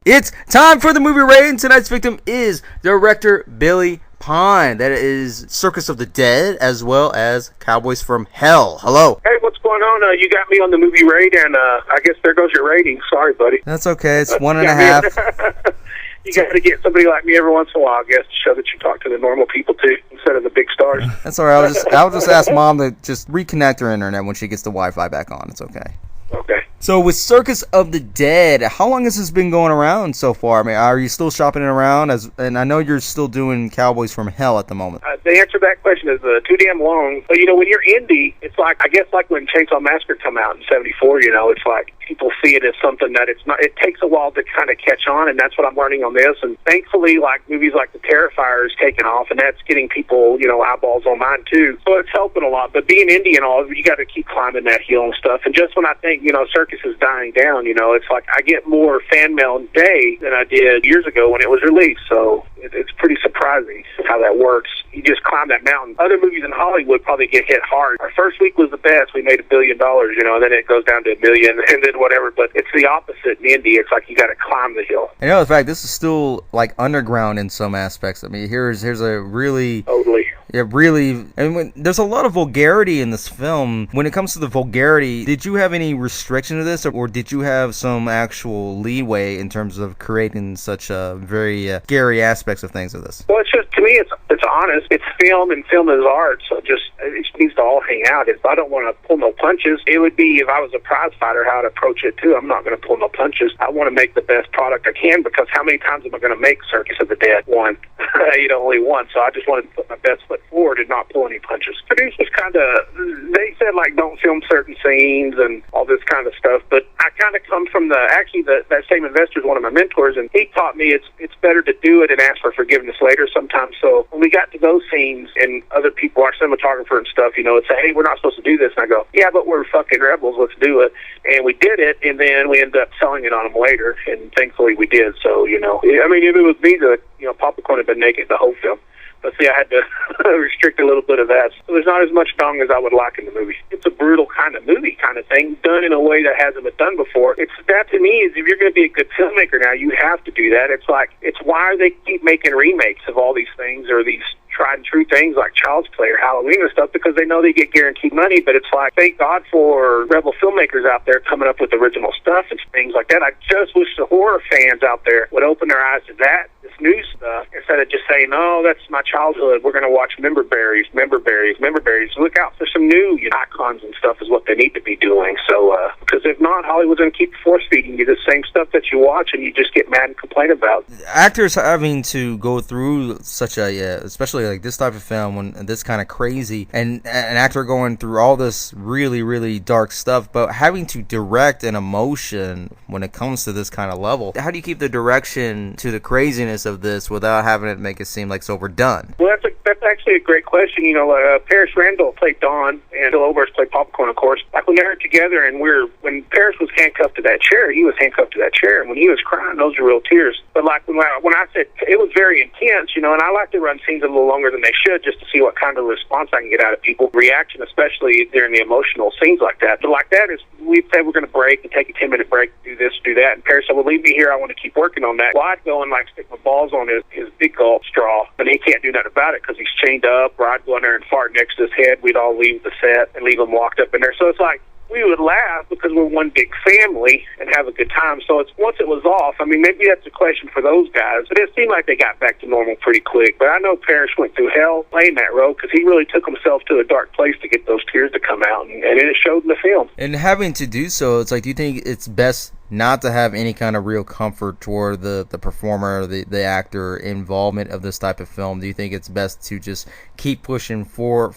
It's time for the movie rating. Tonight's victim is director Billy Pine. That is Circus of the Dead, as well as Cowboys from Hell. Hello. Hey, what's going on? You got me on the movie rate, and I guess there goes your rating. Sorry, buddy. That's okay. It's 1.5. You got to get somebody like me every once in a while, I guess, to show that you talk to the normal people, too, instead of the big stars. That's all right. I'll just ask Mom to just reconnect her internet when she gets the Wi-Fi back on. It's okay. Okay. So with Circus of the Dead, how long has this been going around so far? I mean, are you still shopping it around? And I know you're still doing Cowboys from Hell at the moment. The answer to that question is too damn long. But, when you're indie, it's like, I guess like when Chainsaw Massacre come out in 74, it's like people see it as something that it's not. It takes a while to kind of catch on, and that's what I'm learning on this. And thankfully, like movies like The Terrifier is taking off, and that's getting people, eyeballs on mine too. So it's helping a lot. But being indie and all, you got to keep climbing that hill and stuff. And just when I think, Circus is dying down, it's like I get more fan mail today than I did years ago when it was released. So it's pretty surprising how that works. You just climb that mountain. Other movies in Hollywood probably get hit hard. Our first week was the best. We made $1 billion, and then it goes down to $1 million, and then whatever. But it's the opposite in Indy. It's like you got to climb the hill. And in fact, this is still like underground in some aspects. I mean, here's a really totally. Yeah, really. And there's a lot of vulgarity in this film. When it comes to the vulgarity, did you have any restriction to this, or did you have some actual leeway in terms of creating such very scary aspects of things of this? Well, it's just, to me, it's honest. It's film, and film is art, so it just needs to all hang out. If I don't want to pull no punches, it would be if I was a prize fighter, how I'd approach it too. I'm not going to pull no punches. I want to make the best product I can, because how many times am I going to make Circus of the Dead? One. Only one. So I just wanted to put my best foot forward and not pull any punches. Producers kind of, they said like don't film certain scenes and all this kind of stuff, but I kind of come from that same investor is one of my mentors, and he taught me it's better to do it and ask for forgiveness later sometimes. So when we got to those scenes and other people, our cinematographer and stuff, would say, hey, we're not supposed to do this, and I go, yeah, but we're fucking rebels, let's do it. And we did it, and then we ended up selling it on them later, and thankfully we did. So, I mean, if it was me, Papa Corn had been naked the whole film. But see, I had to restrict a little bit of that. So there's not as much dong as I would like in the movie. It's a brutal kind of movie kind of thing, done in a way that hasn't been done before. That to me is, if you're going to be a good filmmaker now, you have to do that. It's why they keep making remakes of all these things, or these tried and true things like Child's Play or Halloween and stuff, because they know they get guaranteed money. But it's like, thank God for rebel filmmakers out there coming up with original stuff and things like that. I just wish the horror fans out there would open their eyes to this new stuff, instead of just saying, oh, that's my childhood, we're going to watch Member Berries. Look out for some new icons and stuff is what they need to be doing. So, because if not, Hollywood's going to keep force-feeding you the same stuff that you watch and you just get mad and complain about. Actors having to go through such especially like this type of film, when this kind of crazy, and an actor going through all this really, really dark stuff, but having to direct an emotion when it comes to this kind of level, how do you keep the direction to the craziness of this without having it make it seem like it's overdone? Well, that's actually a great question. Paris Randall played Dawn, and Bill Oberst played Popcorn, of course. Like, when they were together, and when Paris was handcuffed to that chair, he was handcuffed to that chair, and when he was crying, those were real tears. But like when I said it was very intense, and I like to run scenes a little longer than they should, just to see what kind of response I can get out of people, reaction, especially during the emotional scenes like that. But like that is, we said we're going to break and take a 10-minute break, do this, do that, and Paris said, well, leave me here, I want to keep working on that. Well, I'd go and stick my balls on his big gulp straw, and he can't do nothing about it because he's chained up, or I'd go in there and fart next to his head. We'd all leave the set and leave him locked up in there. So it's like, we would laugh because we're one big family and have a good time. So it's, once it was off, I mean, maybe that's a question for those guys, but it seemed like they got back to normal pretty quick. But I know Parrish went through hell playing that role, because he really took himself to a dark place to get those tears to come out, and it showed in the film. And having to do so, it's like, do you think it's best not to have any kind of real comfort toward the performer or the actor involvement of this type of film? Do you think it's best to just keep pushing forward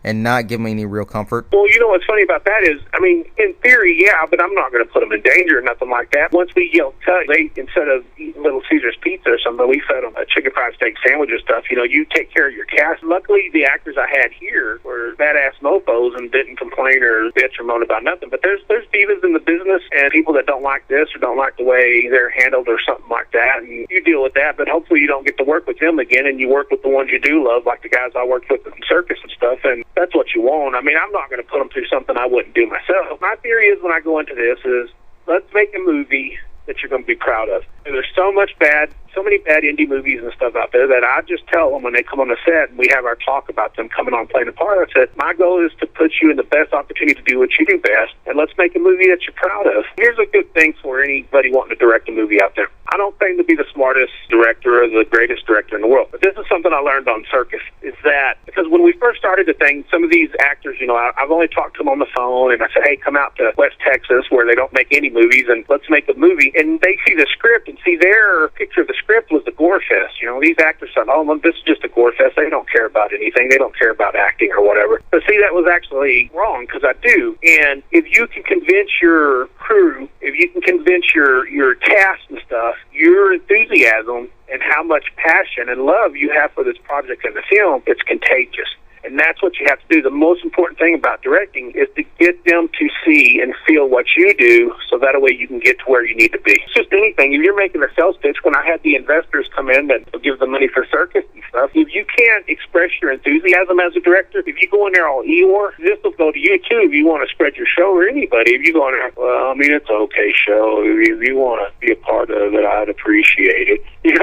and not give them any real comfort? Well, what's funny about that is, I mean, in theory, yeah, but I'm not going to put them in danger or nothing like that. Once we yelled cut, they, instead of eating Little Caesar's pizza or something, we fed them a chicken fried steak sandwich or stuff. You take care of your cast. Luckily, the actors I had here were badass mofos and didn't complain or bitch or moan about nothing. But there's divas in the business and people that don't like this or don't like the way they're handled or something like that, and you deal with that. But hopefully you don't get to work with them again, and you work with the ones you do love, like the guys I worked with in Circus and stuff, and that's what you want. I mean, I'm not going to put them through something I wouldn't do myself. My theory is, when I go into this, is let's make a movie that you're going to be proud of. And there's so many bad indie movies and stuff out there that I just tell them when they come on the set and we have our talk about them coming on playing a part. I said, my goal is to put you in the best opportunity to do what you do best, and let's make a movie that you're proud of. Here's a good thing for anybody wanting to direct a movie out there. I don't claim to be the smartest director or the greatest director in the world, but this is something I learned on Circus, is that because when we first started the thing, some of these actors, I've only talked to them on the phone, and I said, hey, come out to West Texas where they don't make any movies, and let's make a movie. And they see the script and see their picture of the script was the gore fest. These actors said, oh, well, this is just a gore fest. They don't care about anything. They don't care about acting or whatever. But see, that was actually wrong, because I do. And if you can convince your crew, if you can convince your cast and stuff, your enthusiasm and how much passion and love you have for this project and the film, it's contagious. And that's what you have to do. The most important thing about directing is to get them to see and feel what you do, so that way you can get to where you need to be. It's just anything. If you're making a sales pitch, when I had the investors come in and give them money for Circus and stuff, if you can't express your enthusiasm as a director, if you go in there all Eeyore, this will go to you too if you want to spread your show, or anybody. If you go in there, well, I mean, it's an okay show. If you want to be a part of it, I'd appreciate it. You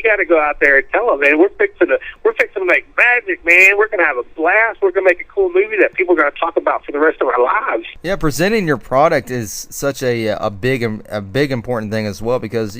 got to go out there and tell them, man, we're fixing to make magic, man. We're going to have a blast. We're going to make a cool movie that people are going to talk about for the rest of our lives. Yeah, presenting your product is such a big important thing as well, because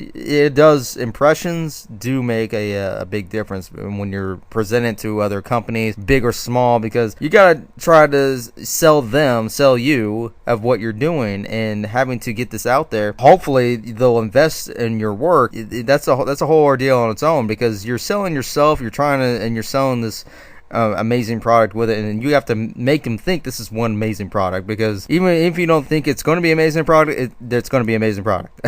impressions do make a big difference when you're presenting to other companies, big or small, because you got to try to sell you of what you're doing, and having to get this out there. Hopefully they'll invest in your work. That's a whole ordeal on its own, because you're selling yourself, and you're selling this amazing product with it, and you have to make them think this is one amazing product, because even if you don't think it's going to be an amazing product, it's going to be an amazing product.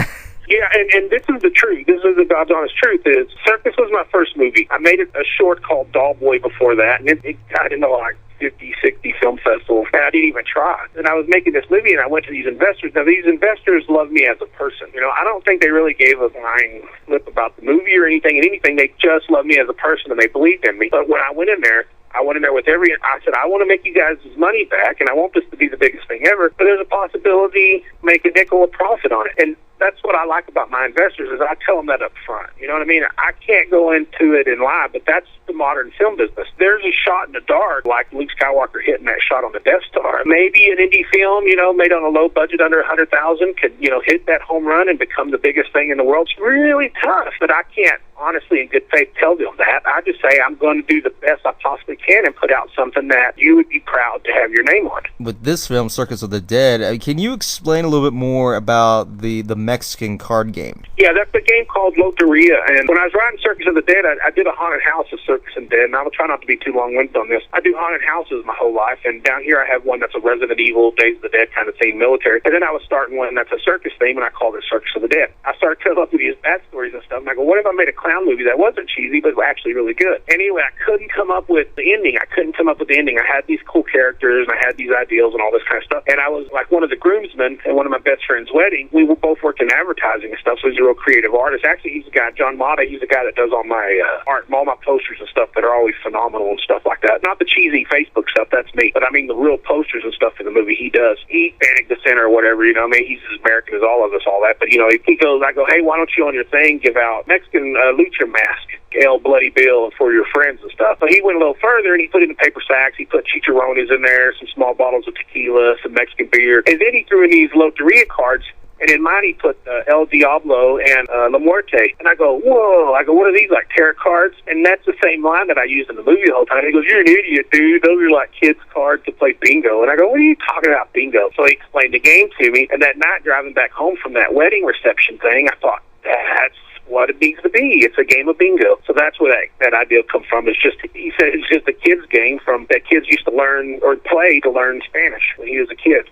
Yeah, and this is the truth. This is the God's honest truth. Is Circus was my first movie. I made a short called Doll Boy before that, and it got into like 50, 60 film festivals, and I didn't even try. And I was making this movie, and I went to these investors. Now, these investors love me as a person. I don't think they really gave a lying slip about the movie or anything. They just love me as a person, and they believed in me. But when I went in there with I said, I want to make you guys' money back, and I want this to be the biggest thing ever, but there's a possibility make a nickel of profit on it. And that's what I like about my investors, is I tell them that up front. You know what I mean? I can't go into it and lie, but that's the modern film business. There's a shot in the dark, like Luke Skywalker hitting that shot on the Death Star. Maybe an indie film, made on a low budget under $100,000 could, hit that home run and become the biggest thing in the world. It's really tough, but I can't honestly in good faith tell them that. I just say I'm going to do the best I possibly can and put out something that you would be proud to have your name on. With this film, Circus of the Dead, can you explain a little bit more about the Mexican card game? Yeah, that's a game called Loteria, and when I was writing Circus of the Dead, I did a haunted house of Circus and Dead, and I will try not to be too long-winded on this. I do haunted houses my whole life, and down here I have one that's a Resident Evil, Days of the Dead kind of theme, military, and then I was starting one that's a circus theme, and I called it Circus of the Dead. I started telling up these bad stories and stuff, and I go, what if I made a clown movie that wasn't cheesy, but actually really good? Anyway, I couldn't come up with the ending. I had these cool characters, and I had these ideals and all this kind of stuff, and I was like one of the groomsmen at one of my best friend's wedding. We were both working in advertising and stuff, so he's a real creative artist. Actually, he's the guy, John Mata, he's the guy that does all my art, all my posters and stuff that are always phenomenal and stuff like that. Not the cheesy Facebook stuff, that's me, but I mean the real posters and stuff in the movie he does. He Panic the Center or whatever, he's as American as all of us, all that, but he goes, I go, hey, why don't you on your thing give out Mexican lucha mask, El Bloody Bill, for your friends and stuff. So he went a little further, and he put in the paper sacks, he put chicharrones in there, some small bottles of tequila, some Mexican beer, and then he threw in these Loteria cards. And in mine, he put El Diablo and La Muerte. And I go, whoa. I go, what are these, like tarot cards? And that's the same line that I used in the movie the whole time. He goes, you're an idiot, dude. Those are like kids' cards to play bingo. And I go, what are you talking about, bingo? So he explained the game to me. And that night, driving back home from that wedding reception thing, I thought, that's what it needs to be. It's a game of bingo. So that's where that idea comes from. It's just, he said it's just a kid's game from that kids used to learn or play to learn Spanish when he was a kid.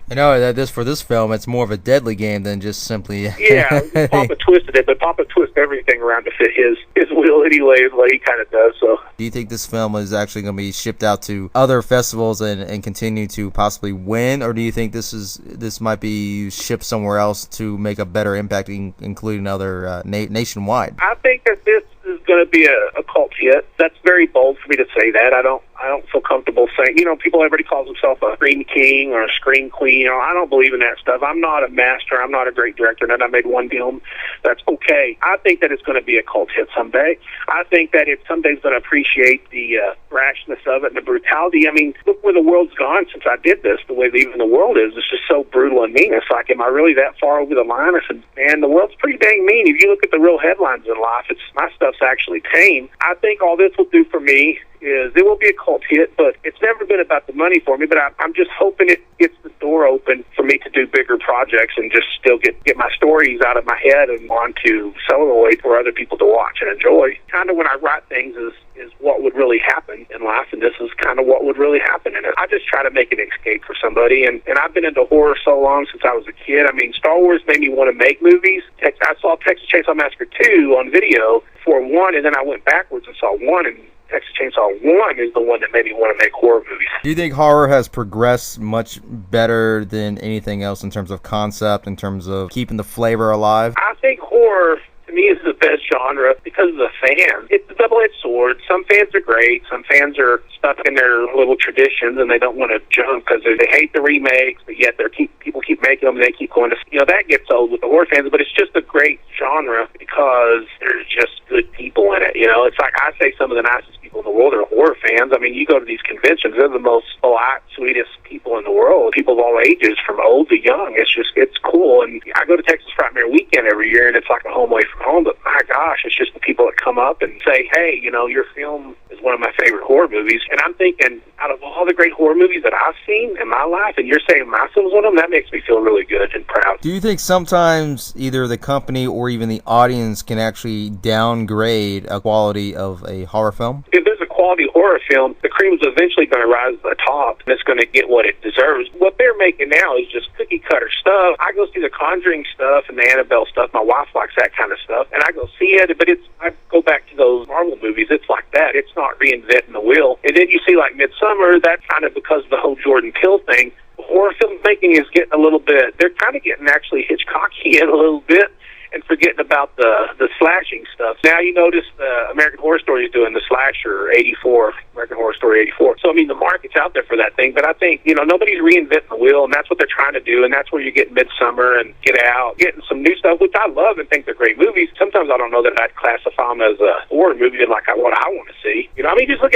For this film, it's more of a deadly game than just simply... Yeah, Papa twisted it, but Papa twists everything around to fit his will anyway, is what he kind of does. So, do you think this film is actually going to be shipped out to other festivals and continue to possibly win, or do you think this might be shipped somewhere else to make a better impact, including other nationwide? I think that this is going to be a cult hit. That's very bold for me to say that. I don't feel comfortable saying, everybody calls himself a scream king or a scream queen. I don't believe in that stuff. I'm not a master. I'm not a great director. And I made one film. That's okay. I think that it's going to be a cult hit someday. I think that it someday's going to appreciate the rashness of it and the brutality. I mean, look where the world's gone since I did this. The way that even the world is, it's just so brutal and mean. It's like, am I really that far over the line? I said, man, the world's pretty dang mean. If you look at the real headlines in life, my stuff's actually tame. I think all this will do for me is it will be a cult hit, but it's never been about the money for me. But I'm just hoping it gets the door open for me to do bigger projects and just still get my stories out of my head and onto celluloid for other people to watch and enjoy. Kind of when I write things is what would really happen in life, and this is kind of what would really happen in it. I just try to make an escape for somebody, and I've been into horror so long since I was a kid. I mean, Star Wars made me want to make movies. I saw Texas Chainsaw Massacre 2 on video for 1, and then I went backwards and saw 1, and Texas Chainsaw 1 is the one that made me want to make horror movies. Do you think horror has progressed much better than anything else in terms of concept, in terms of keeping the flavor alive? I think horror, to me, is the best genre because of the fans. It's a double-edged sword. Some fans are great. Some fans are stuck in their little traditions, and they don't want to jump because they hate the remakes, but yet people keep making them, and they keep going to... that gets old with the horror fans, but it's just a great genre because there's just good people in it. It's like I say some of the nicest people in the world are horror fans. I mean, you go to these conventions, they're the most polite, sweetest people in the world. People of all ages, from old to young. It's cool. And I go to Texas Frightmare Weekend every year, and it's like a home away from home, but my gosh, it's just the people that come up and say, hey, your film is one of my favorite horror movies. And I'm thinking, out of all the great horror movies that I've seen in my life, and you're saying my film's one of them, that makes me feel really good and proud. Do you think sometimes either the company or even the audience can actually downgrade a quality of a horror film? If there's a quality horror film, the cream's eventually going to rise to the top, and it's going to get what it deserves. What they're making now is just cookie-cutter stuff. I go see the Conjuring stuff and the Annabelle stuff. My wife likes that kind of stuff, and I go see it, but I go back to those Marvel movies. It's like that. It's not reinventing the wheel. And then you see, like, Midsummer, that's kind of because of the whole Jordan Peele thing. Horror filmmaking is getting a little bit, they're kind of getting actually Hitchcockian a little bit, and forgetting about the slashing stuff. Now you notice American Horror Story is doing the slasher 84, American Horror Story 84. So, I mean, the market's out there for that thing, but I think, nobody's reinventing the wheel, and that's what they're trying to do, and that's where you get Midsummer and Get Out, getting some new stuff, which I love and think they're great movies. Sometimes I don't know that I'd classify them as a horror movie like what I want to see. Just look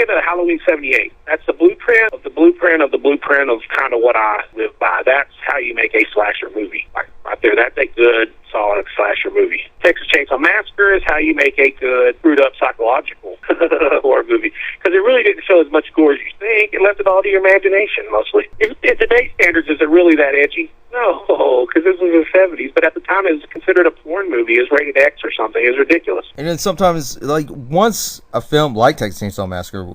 at Halloween 78. That's the blueprint of the blueprint of the blueprint of kind of what I live by. That's how you make a slasher movie. Like, right there, that's a good, solid slasher movie. Texas Chainsaw Massacre is how you make a good, screwed up psychological horror movie. Because it really didn't show as much gore as you think. It left it all to your imagination, mostly. In today's standards, is it really that edgy? No, because this was in the 70s. But at the time, it was considered a porn movie. It was rated X or something. It was ridiculous. And then sometimes, like, once a film like Texas Chainsaw Massacre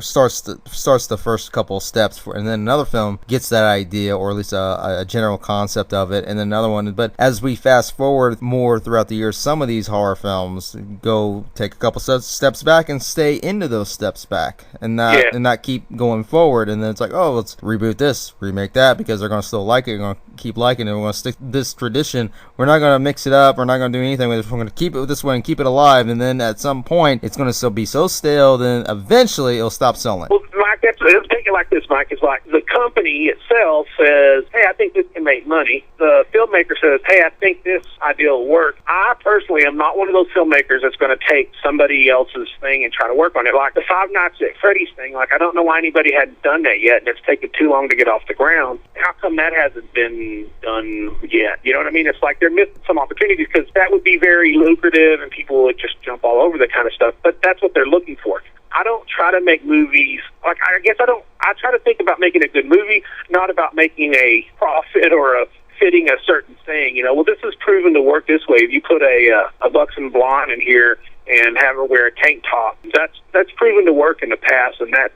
starts the first couple of steps, and then another film gets that idea, or at least a general concept of it, and then another one. But as we fast forward more throughout the years, some of these horror films go take a couple steps back and stay into those steps back, and not keep going forward. And then it's like, oh, let's reboot this, remake that, because they're going to still like it, they're going to keep liking it, we're going to stick to this tradition. We're not going to mix it up, we're not going to do anything with it, we're going to keep it this way and keep it alive. And then at some point, it's going to still be so stale, then eventually it'll stop selling. Well, Mike, let's take it like this, Mike. It's like the company itself says, hey, I think this can make money. The filmmaker says, hey, I think this idea will work. I personally am not one of those filmmakers that's going to take somebody else's thing and try to work on it. Like the Five Nights at Freddy's thing, like I don't know why anybody hadn't done that yet, and it's taken too long to get off the ground. How come that hasn't been done yet? You know what I mean? It's like they're missing some opportunities because that would be very lucrative and people would just jump all over that kind of stuff. But that's what they're looking for. I don't try to make movies, I try to think about making a good movie, not about making a profit or fitting a certain thing. Well, this is proven to work this way. If you put a buxom blonde in here and have her wear a tank top, that's proven to work in the past, and that's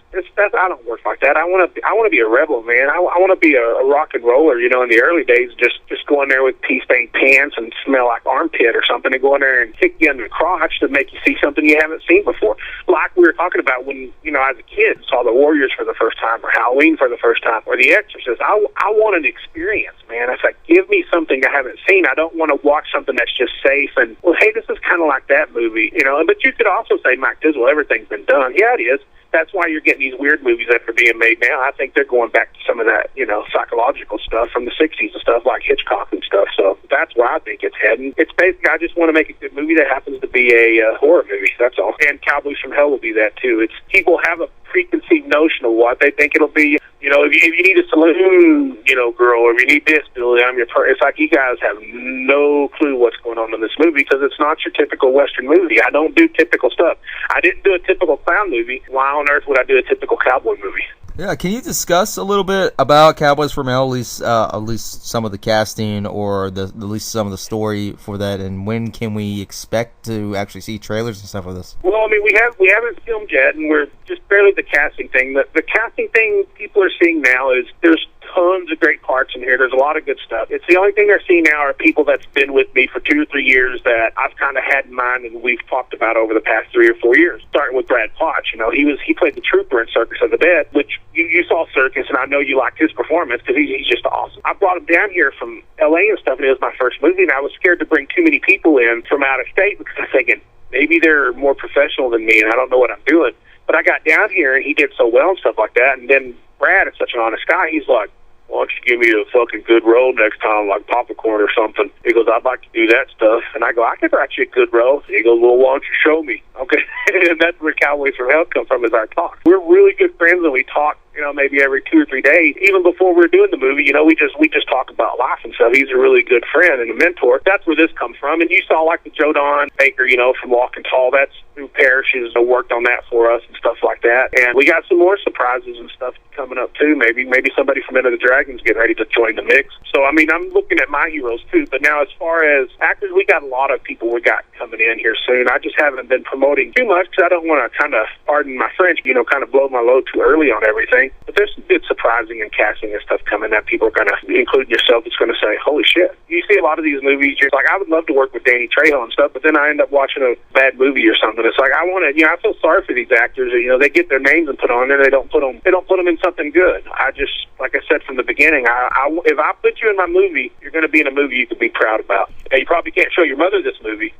I don't work like that. I want to be a rebel, man. I want to be a rock and roller. In the early days, just go in there with pea-stained pants and smell like armpit or something, and go in there and kick you under the crotch to make you see something you haven't seen before. Like we were talking about when as a kid saw the Warriors for the first time, or Halloween for the first time, or The Exorcist. I want an experience, man. It's like Give me something I haven't seen. I don't want to watch something that's just safe and, well, hey, this is kind of like that movie, you know. But you could also say, Mike Dizzle, everything's been done. Yeah, it is. That's why you're getting these weird movies that are being made now. I think they're going back to some of that, you know, psychological stuff from the 60s and stuff like Hitchcock and stuff. So that's where I think it's heading. It's basically, I just want to make a good movie that happens to be a horror movie. That's all. And Cowboys from Hell will be that too. It's people have a preconceived notion of what they think it'll be. You know, if you need a saloon, you know, girl, or if you need this, Billy, I'm your It's like you guys have no clue what's going on in this movie because it's not your typical Western movie. I don't do typical stuff. I didn't do a typical clown movie. Why on earth would I do a typical cowboy movie? Yeah, can you discuss a little bit about Cowboys from Hell, at least some of the casting or at least some of the story for that, and when can we expect to actually see trailers and stuff of this? Well, I mean, we haven't filmed yet, and we're just barely the casting thing. The casting thing people are seeing now is there's tons of great parts in here. There's a lot of good stuff. It's the only thing they're seeing now are people that's been with me for 2 or 3 years that I've kind of had in mind and we've talked about over the past 3 or 4 years. Starting with Brad Potch, you know, he played the trooper in Circus of the Dead, which you saw Circus, and I know you liked his performance because he's just awesome. I brought him down here from L.A. and stuff, and it was my first movie, and I was scared to bring too many people in from out of state because I'm thinking maybe they're more professional than me, and I don't know what I'm doing. But I got down here, and he did so well and stuff like that, and then Brad is such an honest guy. He's like, why don't you give me a fucking good role next time, like popcorn or something? He goes, I'd like to do that stuff. And I go, I can write you a good role. He goes, well, why don't you show me? Okay. And that's where Cowboys from Hell come from, is our talk. We're really good friends, and we talk, you know, maybe every 2 or 3 days. Even before we were doing the movie, you know, we just talk about life and stuff. He's a really good friend and a mentor. That's where this comes from. And you saw, like, the Joe Don Baker, you know, from Walking Tall. That's through Parrish, has worked on that for us and stuff like that. And we got some more surprises and stuff coming up, too. Maybe somebody from Enter the Dragon's getting ready to join the mix. So, I mean, I'm looking at my heroes, too. But now, as far as actors, we got a lot of people we got coming in here soon. I just haven't been promoting too much because I don't want to kind of, pardon my French, you know, kind of blow my load too early on everything. But there's some good surprising and casting and stuff coming that people are going to, including yourself, it's going to say, holy shit. You see a lot of these movies, you're like, I would love to work with Danny Trejo and stuff, but then I end up watching a bad movie or something. It's like, I want to, you know, I feel sorry for these actors. You know, they get their names and put on there, they don't put them in something good. I just, like I said from the beginning, if I put you in my movie, you're going to be in a movie you can be proud about. Now, you probably can't show your mother this movie.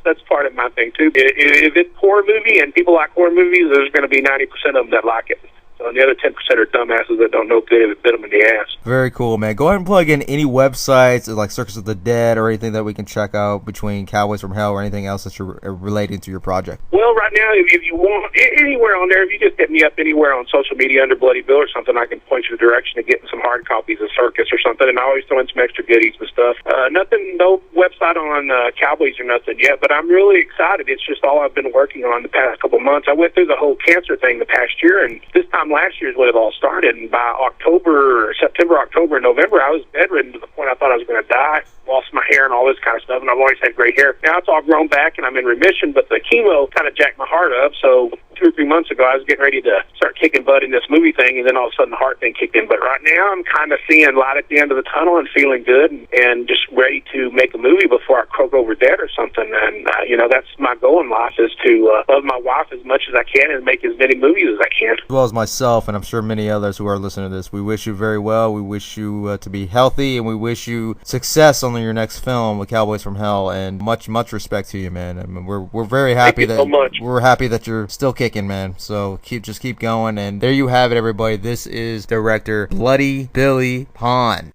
That's part of my thing too. If it's a horror movie and people like horror movies, there's going to be 90% of them that like it. And the other 10% are dumbasses that don't know good and bit them in the ass. Very cool, man. Go ahead and plug in any websites like Circus of the Dead or anything that we can check out between Cowboys from Hell or anything else that you're relating to your project. Well, right now, if you want anywhere on there, if you just hit me up anywhere on social media under Bloody Bill or something, I can point you in the direction of getting some hard copies of Circus or something. And I always throw in some extra goodies and stuff. No website on Cowboys or nothing yet, but I'm really excited. It's just all I've been working on the past couple months. I went through the whole cancer thing the past year, and this time last year is when it all started. And by September, October, November, I was bedridden to the point I thought I was going to die. Lost my hair and all this kind of stuff, and I've always had gray hair. Now it's all grown back, and I'm in remission, but the chemo kind of jacked my heart up, so 2 or 3 months ago, I was getting ready to start kicking butt in this movie thing, and then all of a sudden the heart thing kicked in. But right now, I'm kind of seeing light at the end of the tunnel and feeling good and just ready to make a movie before I croak over dead or something. And, you know, that's my goal in life, is to love my wife as much as I can and make as many movies as I can. As well as myself, and I'm sure many others who are listening to this, we wish you very well. We wish you to be healthy, and we wish you success on your next film with Cowboys from Hell, and much respect to you, man. I mean, we're very happy we're happy that you're still kicking, man. So just keep going. And there you have it, everybody. This is director Bloody Billy Pond.